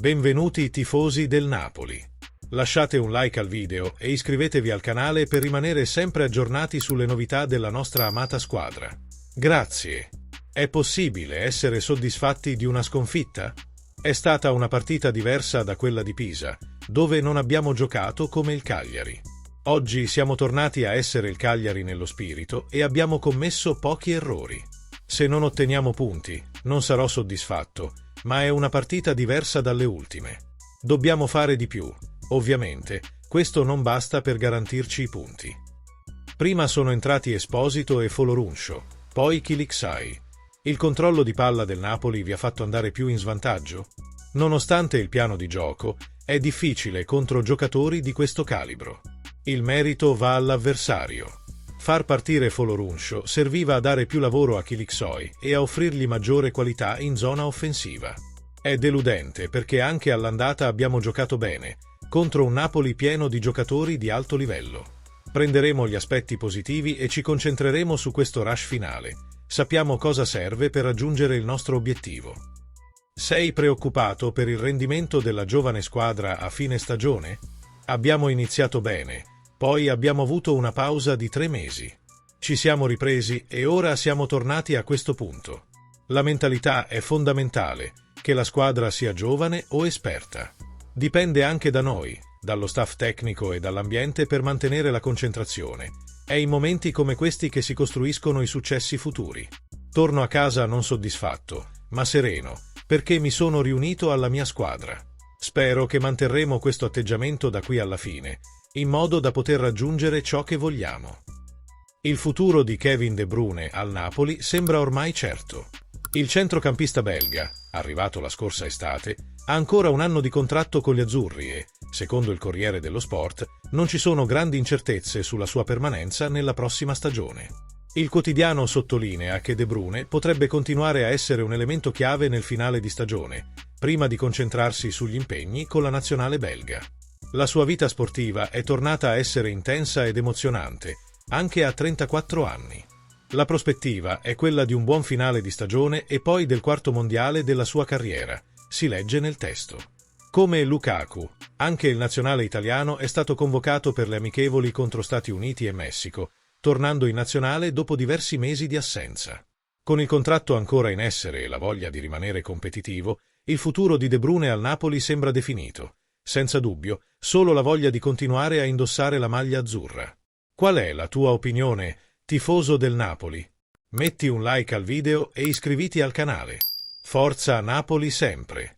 Benvenuti tifosi del Napoli. Lasciate un like al video e iscrivetevi al canale per rimanere sempre aggiornati sulle novità della nostra amata squadra. Grazie. È possibile essere soddisfatti di una sconfitta? È stata una partita diversa da quella di Pisa, dove non abbiamo giocato come il Cagliari. Oggi siamo tornati a essere il Cagliari nello spirito e abbiamo commesso pochi errori. Se non otteniamo punti, non sarò soddisfatto, ma è una partita diversa dalle ultime. Dobbiamo fare di più. Ovviamente, questo non basta per garantirci i punti. Prima sono entrati Esposito e Folorunsho, poi Kılıçdaroğlu. Il controllo di palla del Napoli vi ha fatto andare più in svantaggio? Nonostante il piano di gioco, è difficile contro giocatori di questo calibro. Il merito va all'avversario. Far partire Folorunsho serviva a dare più lavoro a Kılıçdaroğlu e a offrirgli maggiore qualità in zona offensiva. È deludente perché anche all'andata abbiamo giocato bene, contro un Napoli pieno di giocatori di alto livello. Prenderemo gli aspetti positivi e ci concentreremo su questo rush finale. Sappiamo cosa serve per raggiungere il nostro obiettivo. Sei preoccupato per il rendimento della giovane squadra a fine stagione? Abbiamo iniziato bene. Poi abbiamo avuto una pausa di 3 mesi. Ci siamo ripresi e ora siamo tornati a questo punto. La mentalità è fondamentale, che la squadra sia giovane o esperta. Dipende anche da noi, dallo staff tecnico e dall'ambiente per mantenere la concentrazione. È in momenti come questi che si costruiscono i successi futuri. Torno a casa non soddisfatto, ma sereno, perché mi sono riunito alla mia squadra. Spero che manterremo questo atteggiamento da qui alla fine, in modo da poter raggiungere ciò che vogliamo. Il futuro di Kevin De Bruyne al Napoli sembra ormai certo. Il centrocampista belga, arrivato la scorsa estate, ha ancora un anno di contratto con gli azzurri e, secondo il Corriere dello Sport, non ci sono grandi incertezze sulla sua permanenza nella prossima stagione. Il quotidiano sottolinea che De Bruyne potrebbe continuare a essere un elemento chiave nel finale di stagione, prima di concentrarsi sugli impegni con la nazionale belga. La sua vita sportiva è tornata a essere intensa ed emozionante, anche a 34 anni. La prospettiva è quella di un buon finale di stagione e poi del quarto mondiale della sua carriera, si legge nel testo. Come Lukaku, anche il nazionale italiano è stato convocato per le amichevoli contro Stati Uniti e Messico, tornando in nazionale dopo diversi mesi di assenza. Con il contratto ancora in essere e la voglia di rimanere competitivo, il futuro di De Bruyne al Napoli sembra definito. Senza dubbio, solo la voglia di continuare a indossare la maglia azzurra. Qual è la tua opinione, tifoso del Napoli? Metti un like al video e iscriviti al canale. Forza Napoli sempre!